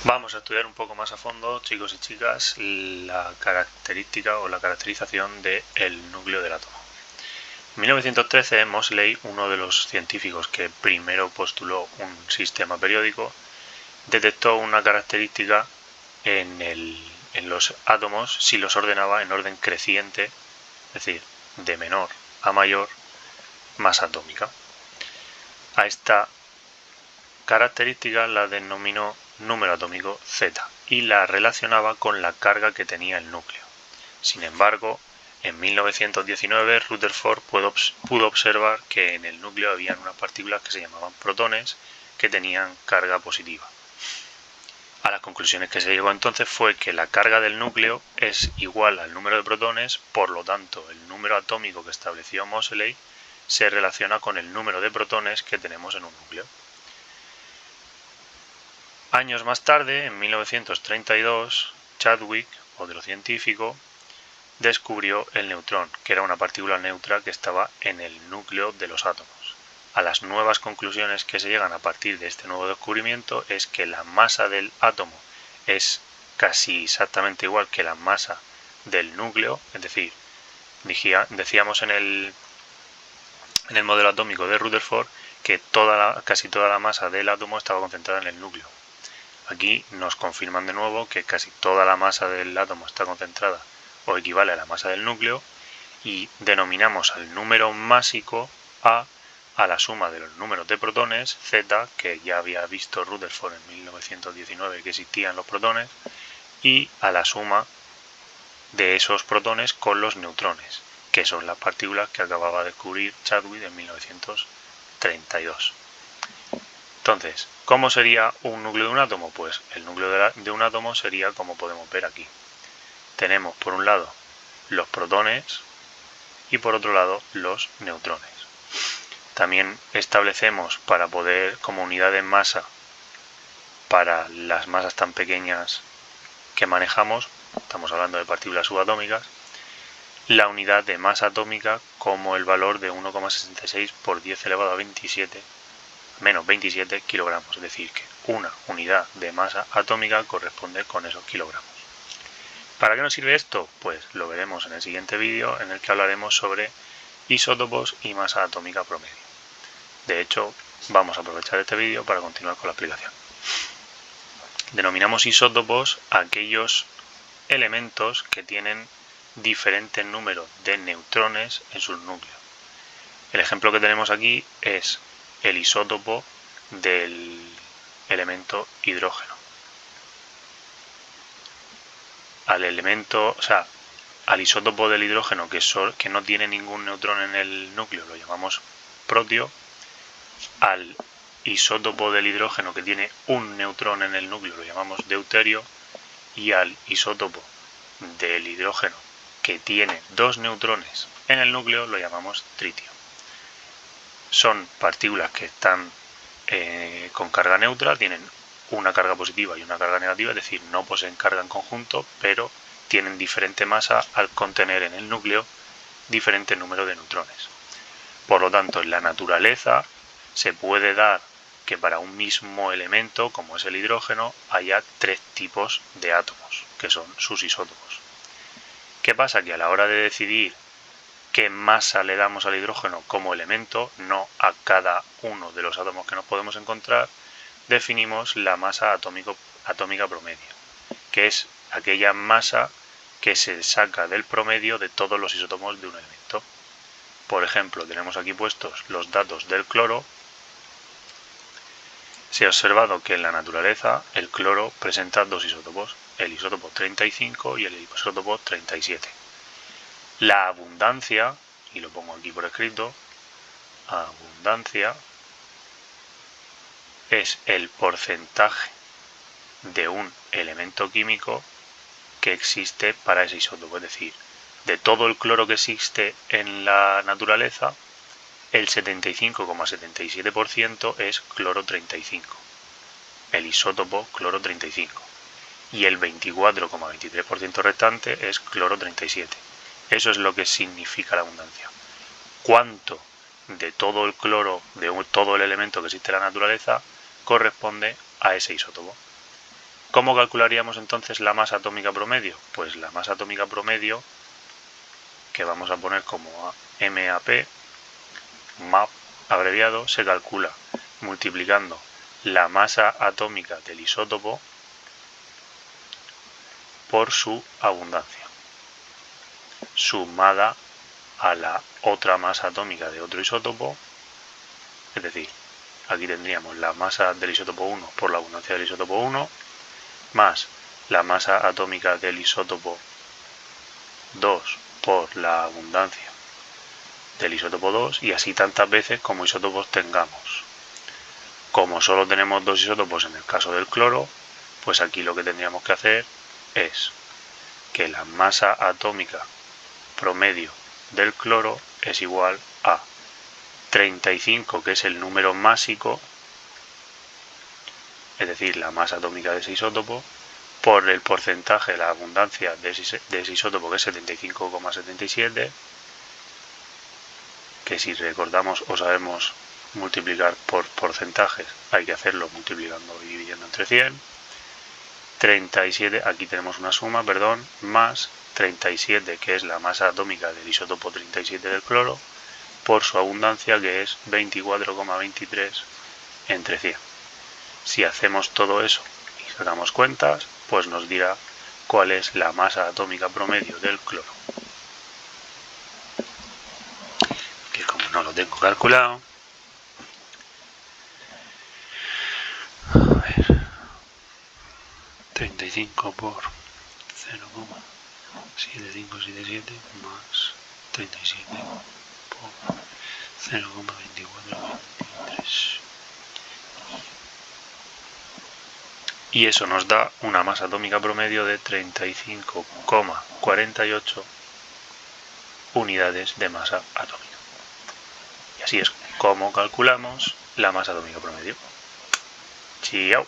Vamos a estudiar un poco más a fondo, chicos y chicas, la característica o la caracterización del núcleo del átomo. En 1913, Moseley, uno de los científicos que primero postuló un sistema periódico, detectó una característica en los átomos si los ordenaba en orden creciente, es decir, de menor a mayor masa atómica. A esta característica la denominó número atómico Z y la relacionaba con la carga que tenía el núcleo. Sin embargo, en 1919 Rutherford pudo observar que en el núcleo había unas partículas que se llamaban protones que tenían carga positiva. A las conclusiones que se llegó entonces fue que la carga del núcleo es igual al número de protones, por lo tanto el número atómico que estableció Moseley se relaciona con el número de protones que tenemos en un núcleo. Años más tarde, en 1932, Chadwick, otro científico, descubrió el neutrón, que era una partícula neutra que estaba en el núcleo de los átomos. A las nuevas conclusiones que se llegan a partir de este nuevo descubrimiento es que la masa del átomo es casi exactamente igual que la masa del núcleo, es decir, decíamos en el modelo atómico de Rutherford que casi toda la masa del átomo estaba concentrada en el núcleo. Aquí nos confirman de nuevo que casi toda la masa del átomo está concentrada o equivale a la masa del núcleo, y denominamos al número másico A a la suma de los números de protones, Z, que ya había visto Rutherford en 1919 que existían los protones, y a la suma de esos protones con los neutrones, que son las partículas que acababa de descubrir Chadwick en 1932. Entonces, ¿cómo sería un núcleo de un átomo? Pues el núcleo de un átomo sería como podemos ver aquí. Tenemos por un lado los protones y por otro lado los neutrones. También establecemos para poder, como unidad de masa, para las masas tan pequeñas que manejamos, estamos hablando de partículas subatómicas, la unidad de masa atómica como el valor de 1,66 por 10 elevado a 27 menos 27 kilogramos, es decir, que una unidad de masa atómica corresponde con esos kilogramos. ¿Para qué nos sirve esto? Pues lo veremos en el siguiente vídeo, en el que hablaremos sobre isótopos y masa atómica promedio. De hecho, vamos a aprovechar este vídeo para continuar con la explicación. Denominamos isótopos a aquellos elementos que tienen diferentes números de neutrones en sus núcleos. El ejemplo que tenemos aquí es el isótopo del elemento hidrógeno. Al isótopo del hidrógeno que no tiene ningún neutrón en el núcleo lo llamamos protio. Al isótopo del hidrógeno que tiene un neutrón en el núcleo lo llamamos deuterio, y al isótopo del hidrógeno que tiene dos neutrones en el núcleo lo llamamos tritio. Son partículas que están con carga neutra, tienen una carga positiva y una carga negativa, es decir, no poseen carga en conjunto, pero tienen diferente masa al contener en el núcleo diferente número de neutrones. Por lo tanto, en la naturaleza se puede dar que para un mismo elemento, como es el hidrógeno, haya tres tipos de átomos, que son sus isótopos. ¿Qué pasa? Que a la hora de decidir qué masa le damos al hidrógeno como elemento, no a cada uno de los átomos que nos podemos encontrar, definimos la masa atómica promedio, que es aquella masa que se saca del promedio de todos los isótopos de un elemento. Por ejemplo, tenemos aquí puestos los datos del cloro. Se ha observado que en la naturaleza el cloro presenta dos isótopos, el isótopo 35 y el isótopo 37. La abundancia, y lo pongo aquí por escrito, abundancia es el porcentaje de un elemento químico que existe para ese isótopo, es decir, de todo el cloro que existe en la naturaleza, el 75,77% es cloro 35, el isótopo cloro 35, y el 24,23% restante es cloro 37. Eso es lo que significa la abundancia. ¿Cuánto de todo el cloro, de todo el elemento que existe en la naturaleza, corresponde a ese isótopo? ¿Cómo calcularíamos entonces la masa atómica promedio? Pues la masa atómica promedio, que vamos a poner como MAP, MAP abreviado, se calcula multiplicando la masa atómica del isótopo por su abundancia, sumada a la otra masa atómica de otro isótopo, es decir, aquí tendríamos la masa del isótopo 1 por la abundancia del isótopo 1, más la masa atómica del isótopo 2 por la abundancia del isótopo 2, y así tantas veces como isótopos tengamos. Como solo tenemos dos isótopos en el caso del cloro, pues aquí lo que tendríamos que hacer es que la masa atómica promedio del cloro es igual a 35, que es el número másico, es decir, la masa atómica de ese isótopo, por el porcentaje de la abundancia de ese isótopo, que es 75,77, que si recordamos o sabemos multiplicar por porcentajes, hay que hacerlo multiplicando y dividiendo entre 100. 37, aquí tenemos una suma, perdón, más 37, que es la masa atómica del isótopo 37 del cloro, por su abundancia, que es 24,23 entre 100. Si hacemos todo eso y sacamos cuentas, pues nos dirá cuál es la masa atómica promedio del cloro. Que como no lo tengo calculado, a ver, 35 por 0,7577 más 37 por 0,2423. Y eso nos da una masa atómica promedio de 35,48 unidades de masa atómica. Y así es como calculamos la masa atómica promedio. Chao.